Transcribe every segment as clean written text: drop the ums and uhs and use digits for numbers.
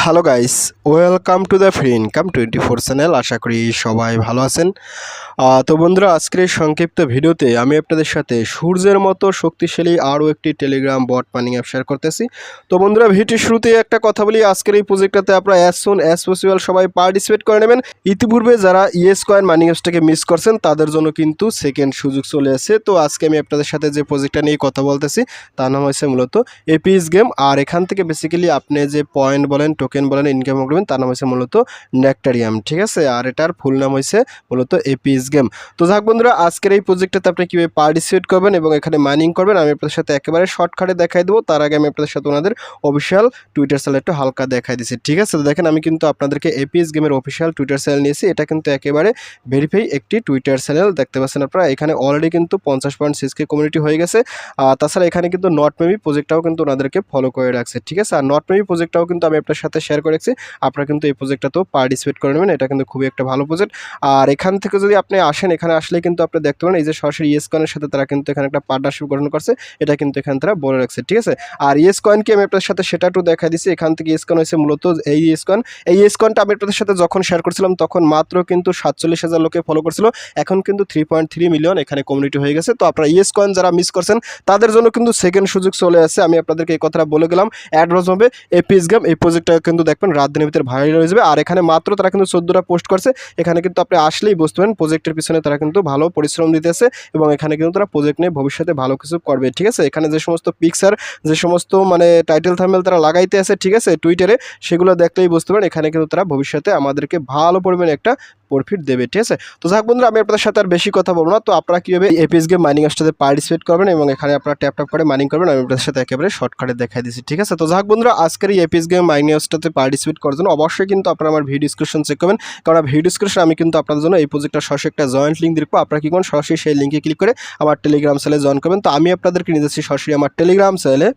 Hello guys, welcome to the free income 24 channel. আশা করি সবাই ভালো আছেন। তো বন্ধুরা, আজকের এই সংক্ষিপ্ত ভিডিওতে আমি আপনাদের সাথে সূর্যের মতো শক্তিশালী আরও একটি Telegram bot mining app share করতেছি। তো বন্ধুরা, ভিডিওর শুরুতে একটা কথা বলি, আজকের এই প্রজেক্টটাতে আপনারা অ্যাজ সুন অ্যাজ পসিবল সবাই পার্টিসিপেট করে নেবেন। ইতিপূর্বে যারা ইএস কয়েন মাইনিং অ্যাপসটাকে মিস করছেন তাদের জন্য কিন্তু সেকেন্ড সুযোগ চলে আসে। তো আজকে আমি আপনাদের সাথে যে প্রজেক্টটা নিয়ে কথা বলতেছি তার নাম হয়েছে মূলত এপিএস গেম। আর এখান থেকে বেসিক্যালি আপনি যে পয়েন্ট বলেন, টোকেন বলেন, ইনকাম করবেন তার নাম হয়েছে মূলত নেকটারিয়াম, ঠিক আছে। আর এটার ফুল নাম হয়েছে মূলত এপিএস গেম। তো যাক বন্ধুরা, আজকের এই প্রজেক্টটাতে আপনি কীভাবে পার্টিসিপেট করবেন এবং এখানে মাইনিং করবেন আমি আপনাদের সাথে একেবারে শর্টকাটে দেখাই দেবো। তার আগে আমি আপনাদের সাথে ওনাদের অফিসিয়াল টুইটার চ্যানেল একটু হালকা দেখাই দিচ্ছি, ঠিক আছে। তো দেখেন, আমি কিন্তু আপনাদেরকে এপিএস গেমের অফিসিয়াল টুইটার চ্যানেল নিয়েছি। এটা কিন্তু একেবারে ভেরিফাই একটি টুইটার চ্যানেল, দেখতে পাচ্ছেন আপনারা। এখানে অলরেডি কিন্তু 50.6K কমিউনিটি হয়ে গেছে। তাছাড়া এখানে কিন্তু নট মেবি প্রজেক্টটাও কিন্তু ওনাদেরকে ফলো করে রাখছে, ঠিক আছে। আর নট মেবি প্রজেক্টটাও কিন্তু আমি আপনার সাথে শেয়ার করে রাখছি। আপনারা কিন্তু এই প্রজেক্টটাতেও পার্টিসিপেট করে নেবেন, এটা কিন্তু খুবই একটা ভালো প্রজেক্ট। আর এখান থেকে যদি আপনি আসেন, এখানে আসলে কিন্তু আপনি দেখতে পারেন এই যে সরাসরি ইএস কয়েনের সাথে তারা কিন্তু এখানে একটা পার্টনারশিপ গঠন করছে, এটা কিন্তু এখানে তারা বলে রাখছে, ঠিক আছে। আর ইএস কয়েনকে আমি আপনাদের সাথে সেটা একটু দেখা দিচ্ছি। এখান থেকে ইএস কয়েন হয়েছে মূলত এই ইএস কয়েন। এই ইএস কয়েনটা আমি আপনাদের সাথে যখন শেয়ার করছিলাম তখন মাত্র কিন্তু 47,000 লোকে ফলো করছিল। এখন কিন্তু 3.3 মিলিয়ন এখানে কমিউনিটি হয়ে গেছে। তো আপনারা ইএস কয়েন যারা মিস করছেন তাদের জন্য কিন্তু সেকেন্ড সুযোগ চলে আসছে। আমি আপনাদেরকে এই কথাটা বলে গেলাম। অ্যাডভান্স হবে এপিএস গেম, এই প্রজেক্টটা কিন্তু দেখবেন রাত দিনের ভিতরে ভাইরাল হয়ে যাবে। আর এখানে মাত্র তারা কিন্তু 14টা পোস্ট করছে। এখানে কিন্তু আপনি আসলেই বুঝতে পারেন প্রজেক্টের পিছনে তারা কিন্তু ভালো পরিশ্রম দিতেছে এবং এখানে কিন্তু তারা প্রজেক্ট নিয়ে ভবিষ্যতে ভালো কিছু করবে, ঠিক আছে। এখানে যে সমস্ত পিকচার, যে সমস্ত মানে টাইটেল থাম্বনেল তারা লাগাইতে আছে, ঠিক আছে, টুইটারে, সেগুলো দেখলেই বুঝতে পারেন এখানে কিন্তু তারা ভবিষ্যতে আমাদেরকে ভালো পরিমাণে একটা প্রফিট দেবে, ঠিক আছে। তো যাক বন্ধুরা, আমি আপনাদের সাথে আর বেশি কথা বলবো না। তো আপনারা কীভাবে এপিএস গেম মাইনিং অ্যাপসটাতে পার্টিসিপেট করবেন এবং এখানে আপনারা ট্যাপ করে মাইনিং করবেন আমি আপনাদের সাথে একেবারে শর্টকাটে দেখাই দিচ্ছি, ঠিক আছে। তো যাক বন্ধুরা, আজকের এই এপিএস গেম মাইনিং অ্যাপসটাতে পার্টিসিপেট করার জন্য অবশ্যই কিন্তু আপনারা আমার ভিডিও ডিসক্রিপশন চেক করবেন, কারণ ভিডিও ডিসক্রিপশন আমি কিন্তু আপনাদের জন্য এই প্রজেক্টটা সরাসরি একটা জয়েন্ট লিঙ্ক দিব। আপনারা কি করেন, সরাসরি সেই লিঙ্কে ক্লিক করে আমার টেলিগ্রাম চ্যানেলে জয়েন করবেন। তো আমি আপনাদেরকে নিয়ে যাচ্ছি সরাসরি আমার টেলিগ্রাম চ্যানেলে।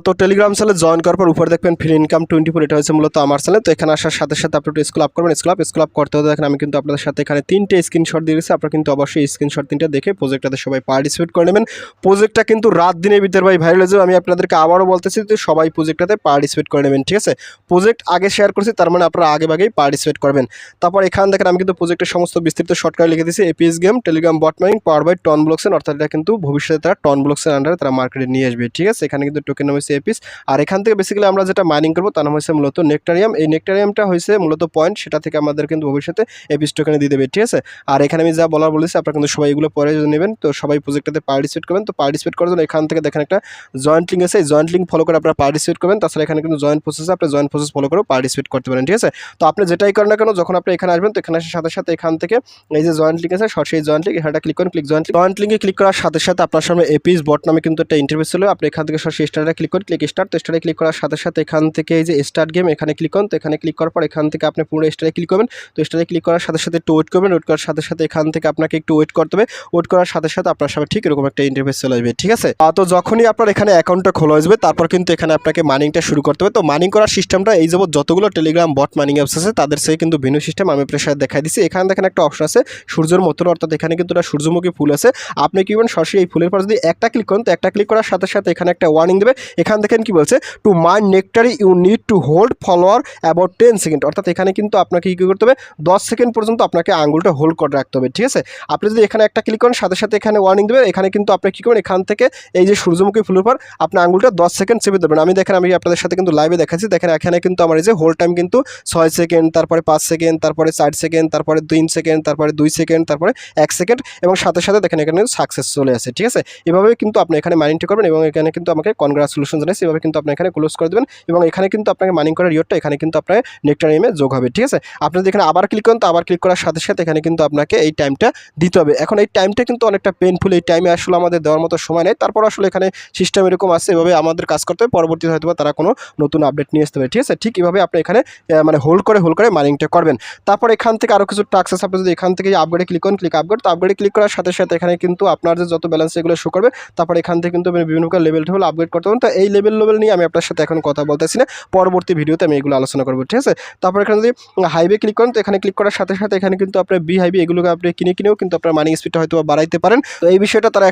তো টেলিগ্রাম চ্যানেলে জয়েন করার পর উপরে দেখবেন ফ্রি ইনকাম 24, এটা হচ্ছে মূলত আমার চ্যানেল। তো এখানে আসার সাথে সাথে আপনি একটু স্ক্রল আপ করবেন। স্ক্রল আপ করতে হতে দেখেন আমি কিন্তু আপনাদের সাথে এখানে 3টে স্ক্রিনশট দিয়ে দিয়েছি। আপনারা কিন্তু অবশ্যই স্ক্রিনশট 3টা দেখে প্রজেক্টটাতে সবাই পার্টিসিপেট করে নেবেন। প্রজেক্টটা কিন্তু রাত দিনের ভিতরে ভাই ভাইরাল হয়ে যাবে। আমি আপনাদেরকে আবারও বলতেছি যে সবাই প্রজেক্টটাতে পার্টিসিপেট করে নেবেন, ঠিক আছে। প্রজেক্ট আগে শেয়ার করছি, তার মানে আপনারা আগেই পার্টিসিপেট করবেন। তারপর এখানে দেখেন আমি কিন্তু প্রজেক্টের সমস্ত বিস্তারিত শর্টকাট লিখে দিয়েছি। APS game Telegram bot mining power by TON blockchain, অর্থাৎ এটা কিন্তু ভবিষ্যতে তারা টন ব্লকচেন আন্ডারে তারা মার্কেটে নিয়ে আসবে, ঠিক আছে। এখানে কিন্তু টোকেন নাম হচ্ছে এপিএস। আর এখান থেকে বেসিক্যালি আমরা যেটা মাইনিং করবো তার নাম হচ্ছে মূলত নেকটারিয়াম। এই নেকটারিয়ামটা হয়েছে মূলত পয়েন্ট, সেটা থেকে আমাদের কিন্তু ভবিষ্যতে এপিএস টোকেনে দিয়ে দেবে, ঠিক আছে। আর এখানে আমি যা বলার বলেছি আপনারা কিন্তু সবাই এগুলো পরে নেবেন। তো সবাই প্রজেক্টটাতে পার্টিসিপেট করবেন। তো পার্টিসিপেট করার জন্য এখান থেকে দেখেন একটা জয়েন্ট লিঙ্ক আছে, এই জয়েন্ট লিঙ্ক ফলো করে আপনারা পার্টিসিপেট করবেন। তাছাড়া এখানে কিন্তু জয়েন্ট প্রসেসে আপনি জয়েন্ট প্রসেস ফলো করে পার্টিসিপেট করতে পারেন, ঠিক আছে। তো আপনি যেটাই করেন না কেন, যখন আপনি এখানে আসবেন তো এখানে আসার সাথে সাথে এখান থেকে এই যে জয়েন্ট লিঙ্ক আছে, সেই জয়েন্ট লিঙ্ক এখানটা ক্লিক করেন। জয়েন্ট লিঙ্কে ক্লিক করার সাথে সাথে আপনার সামনে এপিএস বট নামে কিন্তু একটা ইন্টারফেস ছিল। আপনি এখান থেকে সরাসরি স্টার্টে ক্লিক করেন, স্টার্ট। তো স্টার্টে ক্লিক করার সাথে সাথে এখান থেকে এই যে স্টার্ট গেম এখানে ক্লিক করুন। তো এখানে ক্লিক করার পর এখান থেকে আপনি পুরো স্টারে ক্লিক করবেন। তো স্টারে ক্লিক করার সাথে সাথে একটু ওয়েট করবেন। ওয়েট করার সাথে সাথে এখান থেকে আপনাকে একটু ওয়েট করতে হবে। ওয়েট করার সাথে সাথে আপনার সামনে ঠিক এরকম একটা ইন্টারফেস চলে আসবে, ঠিক আছে। তো যখনই আপনার এখানে অ্যাকাউন্টটা খোলা আসবে তারপর কিন্তু এখানে আপনাকে মাইনিংটা শুরু করতে হবে। তো মাইনিং করার সিস্টেমটা এই যাবত যতগুলো টেলিগ্রাম বট মাইনিং অ্যাপস আছে তাদের সেই কিন্তু ভিন্ন সিস্টেম আমি আপনার সাথে দেখাই দিচ্ছি। এখানে দেখেন একটা অপশন আছে সূর্যের মতো, অর্থাৎ এখানে কিন্তু একটা সূর্যমুখী ফুল আছে। আপনি কি করবেন, সরাসরি এই ফুলের পর যদি একটা ক্লিক করেন, তো একটা ক্লিক করার সাথে সাথে এখানে একটা ওয়ার্নিং দেবে। এখানে দেখেন কি বলছে, to mine nectary you need to hold follower about 10 second, অর্থাৎ এখানে কিন্তু আপনাকে কী করতে হবে, 10 সেকেন্ড পর্যন্ত আপনাকে আঙুলটা হোল্ড করে রাখতে হবে, ঠিক আছে। আপনি যদি এখানে একটা ক্লিক করেন সাথে সাথে এখানে ওয়ার্নিং দেবে। এখানে কিন্তু আপনি কী করবেন, এখান থেকে এই যে সূর্যমুখী ফুলের পর আপনি আঙুলটা 10 সেকেন্ড চেপে দেবেন। আমি আপনাদের সাথে কিন্তু লাইভে দেখাচ্ছি। দেখেন এখানে কিন্তু আমার এই যে হোল্ড টাইম কিন্তু 6 সেকেন্ড, তারপরে 5 সেকেন্ড, তারপরে 4 সেকেন্ড, তারপরে 3 সেকেন্ড, তারপরে 2 সেকেন্ড, তারপরে 1 সেকেন্ড এবং সাথে সাথে দেখেন এখানে সাকসেস চলে আসে, ঠিক আছে। এভাবেই কিন্তু আপনি এখানে মাইনিংটা করবেন এবং এখানে কিন্তু আমাকে কনগ্রাচুলেশন জানাচ্ছি। এভাবে কিন্তু আপনি এখানে ক্লোজ করে দেবেন এবং এখানে কিন্তু আপনাকে মাইনিং করার ইয়রটা এখানে কিন্তু আপনার নেকটারিয়ামে যোগ হবে, ঠিক আছে। আপনি যদি এখানে আবার ক্লিক করেন, তো আবার ক্লিক করার সাথে সাথে এখানে কিন্তু আপনাকে এই টাইমটা দিতে হবে। এখন এই টাইমটা কিন্তু অনেকটা পেইনফুল, এই টাইমে আসলে আমাদের দেওয়ার মতো সময় নেই। তারপর আসলে এখানে সিস্টেম এরকম আছে, এভাবে আমাদের কাজ করতে হবে। পরবর্তীতে হয়তো তারা কোনো নতুন আপডেট নিয়ে আসতে হবে, ঠিক আছে। ঠিক এভাবে আপনি এখানে মানে হোল্ড করে মাইনিংটা করবেন। তারপর এখান থেকে আরও কিছু টাস্ক আছে। আপনি যদি এখান থেকে আপগ্রেডে ক্লিক করেন, আপগ্রেড, তো আপগ্রেডে ক্লিক করার সাথে সাথে এখানে কিন্তু আপনার যে যত ব্যালেন্স এগুলো শো করবে। তারপর এখান থেকে কিন্তু বিভিন্ন প্রকার লেভেল আপগ্রেড করতে পারেন। তো এই লেভেল নিয়ে আমি আপনার সাথে এখন কথা বলতেছি না, পরবর্তী ভিডিওতে আমি এগুলো আলোচনা করবো, ঠিক আছে। তারপর এখানে যদি হাইবে ক্লিক করেন, তো এখানে ক্লিক করার সাথে সাথে এখানে কিন্তু আপনার বি হাইবে এগুলোকে আপনি কিনেও কিন্তু আপনার মানি স্পিডটা হয়তো বাড়াইতে পারেন। তো এই বিষয়টা তারা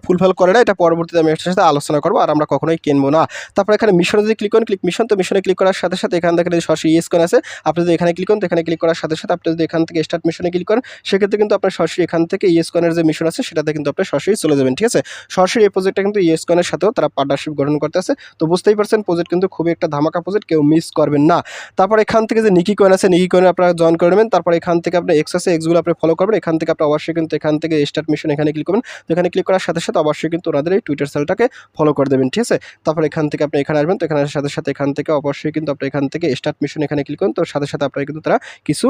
ফুলফিল করে না, এটা পরবর্তীতে আমি আপনার সাথে আলোচনা করবো, আর আমরা কখনোই কিনবো না। তারপর এখানে মিশনে যদি ক্লিক করেন, মিশন, তো মিশনে ক্লিক করার সাথে সাথে এখান থেকে সরাসরি ইয়েস কয়েন আছে, আপনি যদি এখানে ক্লিক করেন, তো এখানে ক্লিক করার সাথে সাথে আপনি যদি এখান থেকে স্টার্ট মিশনে ক্লিক করেন, সেক্ষেত্রে কিন্তু আপনার সরাসরি এখান থেকে ইয়েস কয়েনের যে মিশন আছে সেটাতে কিন্তু আপনি সরাসরি চলে যাবেন, ঠিক আছে। সরাসরি এই প্রজেক্টটা কিন্তু ইয়েস কয়েনের সাথেও তারা পার্টনারশিপ গঠন করতেছে। তো বুঝতেই পারছেন প্রজেক্ট কিন্তু খুবই একটা ধামাকা প্রজেক্ট, কেউ মিস করবেন না। তারপর এখান থেকে যে নিকি কয়েন আছে, নিকি কয়েনে আপনারা জয়েন করে নেবেন। তারপর এখান থেকে আপনার এক্স আছে, এক্সগুলো আপনি ফলো করবেন। এখান থেকে আপনি অবশ্যই কিন্তু এখান থেকে স্টার্ট মিশন এখানে ক্লিক করবেন। তো এখানে ক্লিক করার সাথে সাথে অবশ্যই কিন্তু ওনাদের এই টুইটার সেলটাকে ফলো করে দেবেন, ঠিক আছে। তারপর এখান থেকে আপনি এখানে আসবেন, তো এখানে সাথে সাথে এখান থেকে অবশ্যই কিন্তু আপনি এখান থেকে স্টার্ট মিশন এখানে ক্লিক করুন। তো সাথে সাথে আপনার কিন্তু তারা কিছু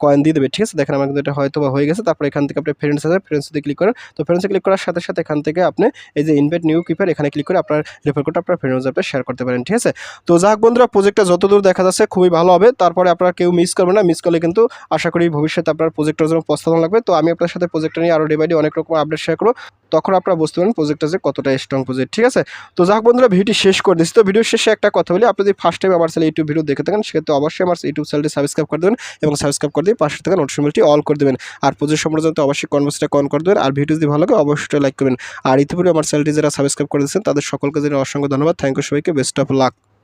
কয়েন দিয়ে দেবে, ঠিক আছে। দেখেন আমার কিন্তু এটা হয়তো বা হয়ে গেছে। তারপর এখান থেকে আপনি ফ্রেন্ডস আছে, ফ্রেন্ডসে ক্লিক করেন। তো ফ্রেন্ডসে ক্লিক করার সাথে সাথে এখান থেকে আপনি এই যে ইনভাইট নিউ কিপার এখানে ক্লিক করে আপনার রেফার কোডটা আপনার ফ্রেন্ডস আপনি শেয়ার করতে পারেন, ঠিক আছে। তো যাক বন্ধুরা, প্রজেক্টটা যতদূর দেখা যাচ্ছে খুবই ভালো হবে। তারপরে আপনারা কেউ মিস করবেন না, মিস করলে কিন্তু আশা করি ভবিষ্যতে আপনার প্রজেক্টের জন্য প্রস্তাবনা লাগবে। তো আমি আপনার সাথে প্রজেক্টটা নিয়ে আরও ডে বাই ডে অনেক রকম আপডেট শেয়ার করব, তখন আপনারা বুঝতে পারেন প্রজেক্টটা যে কতটা স্ট্রং প্রজেক্ট, ঠিক আছে। তো যাক বন্ধুরা, ভিডিওটি শেষ করে দিচ্ছি। তো ভিডিও শেষে একটা কথা বলি, আপনি যদি ফার্স্ট টাইম আমার চ্যানেল ইউটিউব ভিডিও দেখে থাকেন, সেক্ষেত্রে অবশ্যই আমার ইউটিউব চ্যানেলটি সাবস্ক্রাইব করে দেবেন, এবং সাবস্ক্রাইব করে দিয়ে পাশে থাকা নোটিফিকেশনটি অল করে দেবেন। আর প্রজেক্ট সম্পর্কে অবশ্যই কনভার্সটা অন করে দেবেন। আর ভিডিও যদি ভালো লাগে অবশ্যই লাইক করবেন। আর ইতিপূর্বে আমার চ্যানেলটি যারা সাবস্ক্রাইব করে দিয়েছেন তাদের সকলকে জানাই অসংখ্য ধন্যবাদ। থ্যাংক ইউ সবাইকে, বেস্ট অফ লাক।